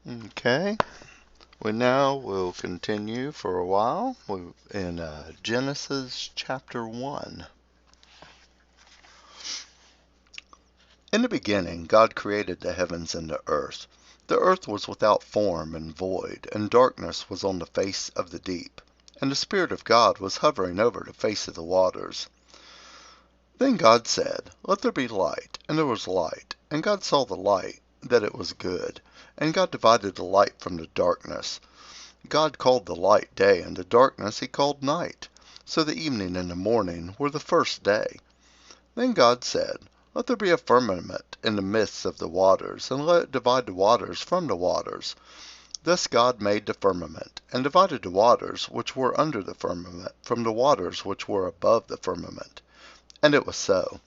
Okay, we now will continue for a while in Genesis chapter 1. In the beginning, God created the heavens and the earth. The earth was without form and void, and darkness was on the face of the deep. And the Spirit of God was hovering over the face of the waters. Then God said, "Let there be light," and there was light. And God saw the light, that it was good. And God divided the light from the darkness. God called the light day, and the darkness he called night. So the evening and the morning were the first day. Then God said, "Let there be a firmament in the midst of the waters, and let it divide the waters from the waters." Thus God made the firmament, and divided the waters which were under the firmament from the waters which were above the firmament. And it was so.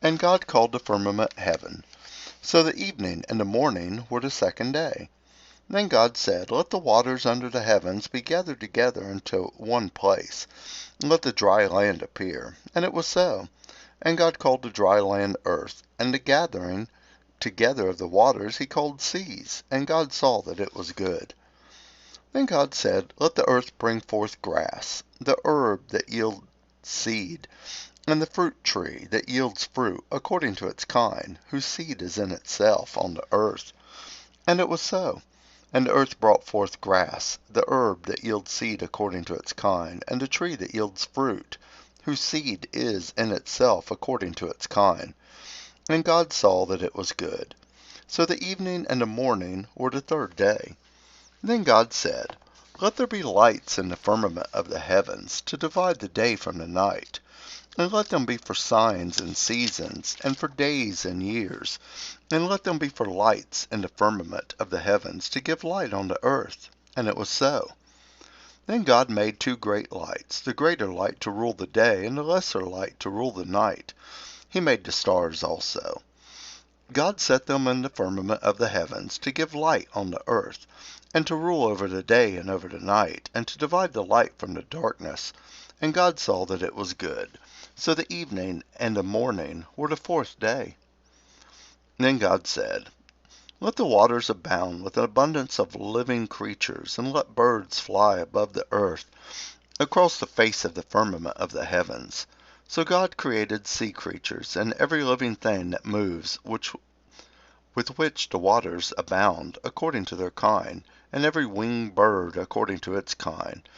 And God called the firmament heaven. So the evening and the morning were the second day. Then God said, "Let the waters under the heavens be gathered together into one place, and let the dry land appear." And it was so. And God called the dry land earth, and the gathering together of the waters he called seas. And God saw that it was good. Then God said, "Let the earth bring forth grass, the herb that yields seed, and the fruit tree that yields fruit according to its kind, whose seed is in itself on the earth." And it was so. And the earth brought forth grass, the herb that yields seed according to its kind, and the tree that yields fruit, whose seed is in itself according to its kind. And God saw that it was good. So the evening and the morning were the third day. Then God said, "Let there be lights in the firmament of the heavens, to divide the day from the night, and let them be for signs and seasons, and for days and years, and let them be for lights in the firmament of the heavens, to give light on the earth." And it was so. Then God made two great lights, the greater light to rule the day, and the lesser light to rule the night. He made the stars also. God set them in the firmament of the heavens, to give light on the earth, and to rule over the day and over the night, and to divide the light from the darkness. And God saw that it was good. So the evening and the morning were the fourth day. Then God said, "Let the waters abound with an abundance of living creatures, and let birds fly above the earth across the face of the firmament of the heavens." So God created sea creatures, and every living thing that moves, with which the waters abound, according to their kind, and every winged bird according to its kind.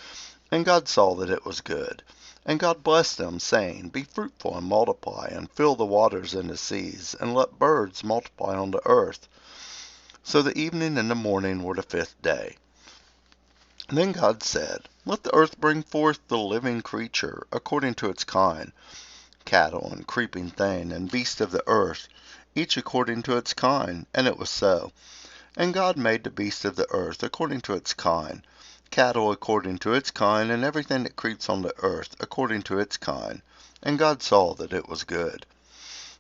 And God saw that it was good. And God blessed them, saying, "Be fruitful and multiply, and fill the waters in the seas, and let birds multiply on the earth." So the evening and the morning were the fifth day. Then God said, "Let the earth bring forth the living creature according to its kind, cattle and creeping thing, and beast of the earth, each according to its kind." And it was so. And God made the beast of the earth according to its kind, cattle according to its kind, and everything that creeps on the earth according to its kind. And God saw that it was good.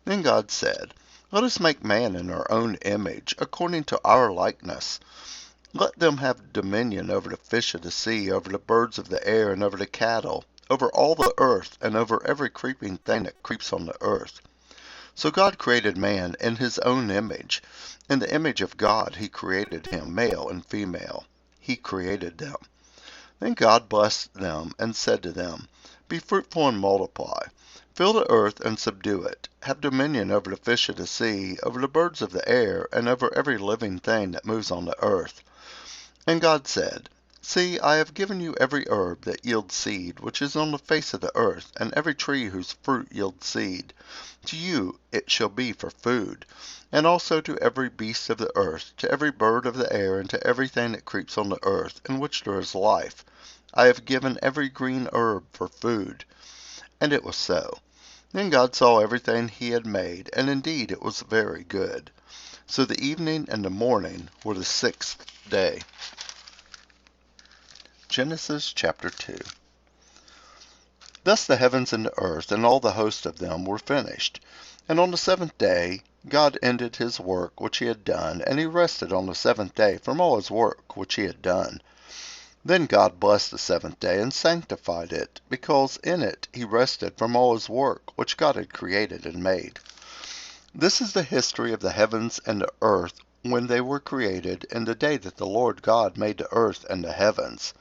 Then God said, "Let us make man in our own image, according to our likeness. Let them have dominion over the fish of the sea, over the birds of the air, and over the cattle, over all the earth, and over every creeping thing that creeps on the earth." So God created man in his own image. In the image of God he created him, male and female. He created them. Then God blessed them and said to them, "Be fruitful and multiply. Fill the earth and subdue it. Have dominion over the fish of the sea, over the birds of the air, and over every living thing that moves on the earth." And God said, "See, I have given you every herb that yields seed, which is on the face of the earth, and every tree whose fruit yields seed. To you it shall be for food, and also to every beast of the earth, to every bird of the air, and to everything that creeps on the earth, in which there is life. I have given every green herb for food." And it was so. Then God saw everything he had made, and indeed it was very good. So the evening and the morning were the sixth day. Genesis chapter 2. Thus the heavens and the earth and all the host of them were finished. And on the seventh day God ended his work which he had done, and he rested on the seventh day from all his work which he had done. Then God blessed the seventh day and sanctified it, because in it he rested from all his work which God had created and made. This is the history of the heavens and the earth when they were created, in the day that the Lord God made the earth and the heavens,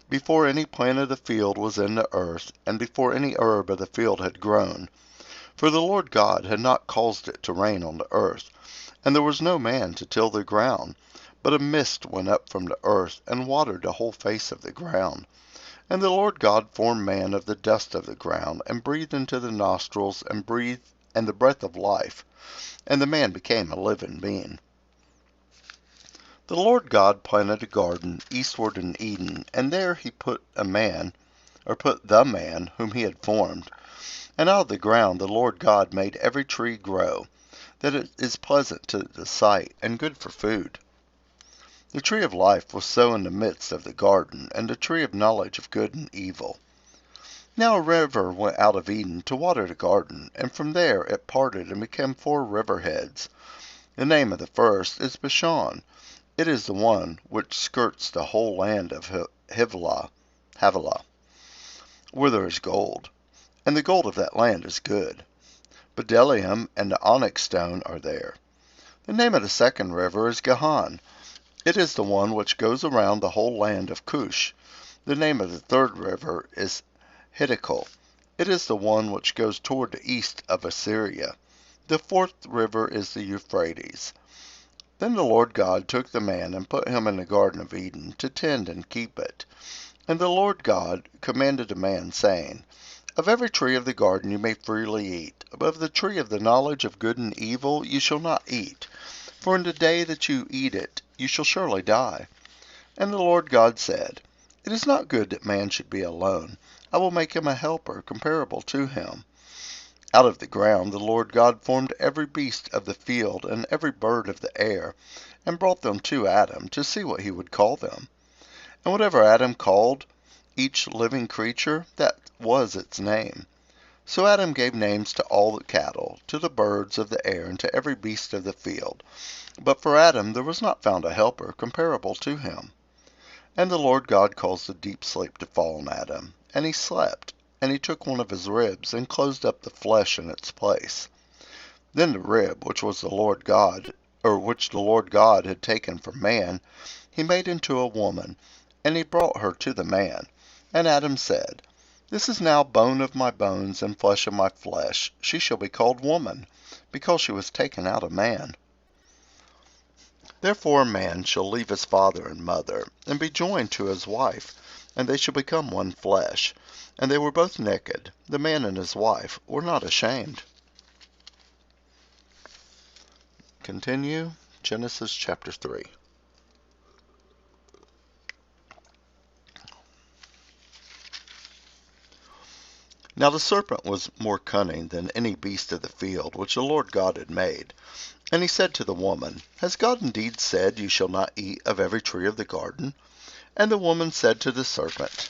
before any plant of the field was in the earth, and before any herb of the field had grown. For the Lord God had not caused it to rain on the earth, and there was no man to till the ground. But a mist went up from the earth, and watered the whole face of the ground. And the Lord God formed man of the dust of the ground, and breathed into the nostrils, and the breath of life, and the man became a living being. The Lord God planted a garden eastward in Eden, and there he put the man whom he had formed. And out of the ground the Lord God made every tree grow, that it is pleasant to the sight, and good for food. The tree of life was so in the midst of the garden, and the tree of knowledge of good and evil. Now a river went out of Eden to water the garden, and from there it parted and became 4 river heads. The name of the first is Bashan. It is the one which skirts the whole land of Havilah, where there is gold, and the gold of that land is good. Bdellium and the onyx stone are there. The name of the second river is Gihon. It is the one which goes around the whole land of Cush. The name of the third river is Hiddekel. It is the one which goes toward the east of Assyria. The fourth river is the Euphrates. Then the Lord God took the man and put him in the Garden of Eden to tend and keep it. And the Lord God commanded the man, saying, Of every tree of the garden you may freely eat, but of the tree of the knowledge of good and evil you shall not eat, for in the day that you eat it you shall surely die. And the Lord God said, It is not good that man should be alone. I will make him a helper comparable to him. Out of the ground the Lord God formed every beast of the field and every bird of the air, and brought them to Adam to see what he would call them. And whatever Adam called each living creature, that was its name. So Adam gave names to all the cattle, to the birds of the air, and to every beast of the field. But for Adam there was not found a helper comparable to him. And the Lord God caused a deep sleep to fall on Adam, and he slept. And he took one of his ribs, and closed up the flesh in its place. Then the rib, which the Lord God had taken from man, he made into a woman, and he brought her to the man. And Adam said, This is now bone of my bones and flesh of my flesh. She shall be called woman, because she was taken out of man. Therefore a man shall leave his father and mother, and be joined to his wife, and they shall become one flesh. And they were both naked. The man and his wife were not ashamed. Continue, Genesis chapter 3. Now the serpent was more cunning than any beast of the field which the Lord God had made. And he said to the woman, Has God indeed said, You shall not eat of every tree of the garden? And the woman said to the serpent,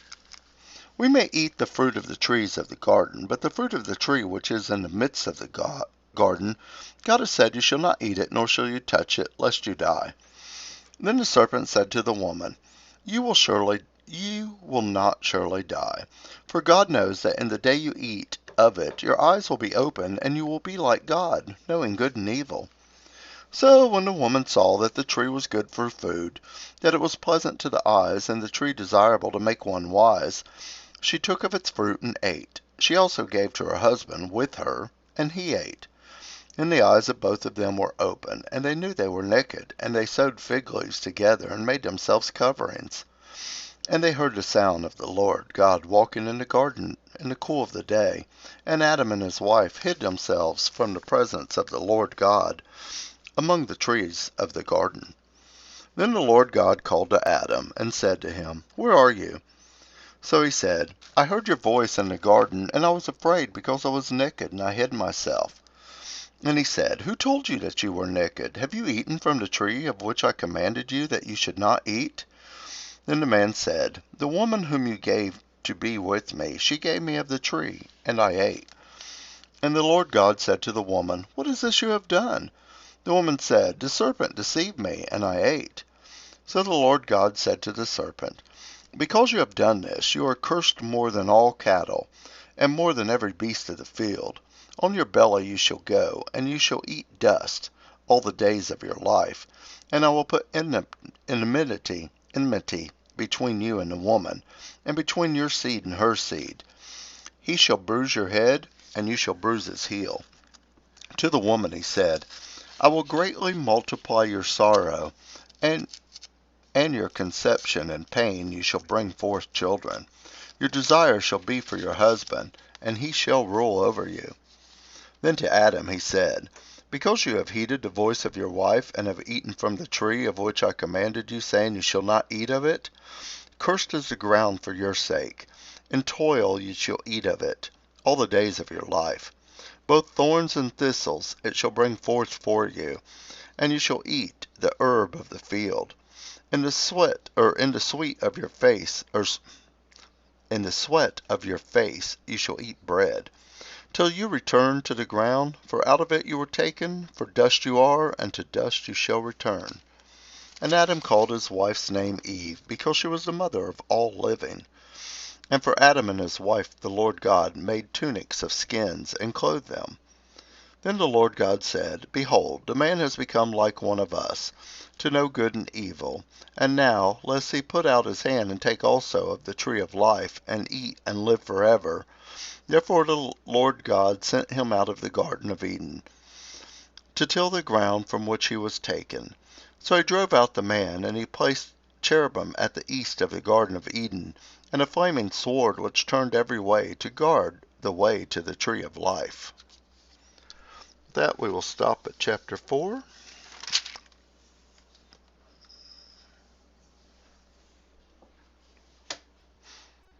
We may eat the fruit of the trees of the garden, but the fruit of the tree which is in the midst of the garden, God has said, You shall not eat it, nor shall you touch it, lest you die. Then the serpent said to the woman, You will not surely die. For God knows that in the day you eat of it, your eyes will be open, and you will be like God, knowing good and evil. So when the woman saw that the tree was good for food, that it was pleasant to the eyes, and the tree desirable to make one wise, she took of its fruit and ate. She also gave to her husband with her, and he ate. And the eyes of both of them were open, and they knew they were naked, and they sewed fig leaves together, and made themselves coverings. And they heard the sound of the Lord God walking in the garden in the cool of the day, and Adam and his wife hid themselves from the presence of the Lord God among the trees of the garden. Then the Lord God called to Adam, and said to him, Where are you? So he said, I heard your voice in the garden, and I was afraid, because I was naked, and I hid myself. And he said, Who told you that you were naked? Have you eaten from the tree of which I commanded you that you should not eat? Then the man said, The woman whom you gave to be with me, she gave me of the tree, and I ate. And the Lord God said to the woman, What is this you have done? The woman said, The serpent deceived me, and I ate. So the Lord God said to the serpent, Because you have done this, you are cursed more than all cattle, and more than every beast of the field. On your belly you shall go, and you shall eat dust all the days of your life, and I will put enmity between you and the woman, and between your seed and her seed. He shall bruise your head, and you shall bruise his heel." To the woman he said, "I will greatly multiply your sorrow, and your conception and pain you shall bring forth children. Your desire shall be for your husband, and he shall rule over you." Then to Adam he said, "Because you have heeded the voice of your wife, and have eaten from the tree of which I commanded you, saying, You shall not eat of it, cursed is the ground for your sake. In toil you shall eat of it all the days of your life. Both thorns and thistles it shall bring forth for you, and you shall eat the herb of the field. In the sweat, in the sweat of your face, in the sweat of your face you shall eat bread, till you return to the ground, for out of it you were taken, for dust you are, and to dust you shall return." And Adam called his wife's name Eve, because she was the mother of all living. And for Adam and his wife the Lord God made tunics of skins, and clothed them. Then the Lord God said, "Behold, the man has become like one of us, to know good and evil. And now, lest he put out his hand and take also of the tree of life, and eat and live forever. Therefore the Lord God sent him out of the Garden of Eden, to till the ground from which he was taken. So he drove out the man, and he placed cherubim at the east of the Garden of Eden, and a flaming sword which turned every way to guard the way to the tree of life." That we will stop at chapter 4.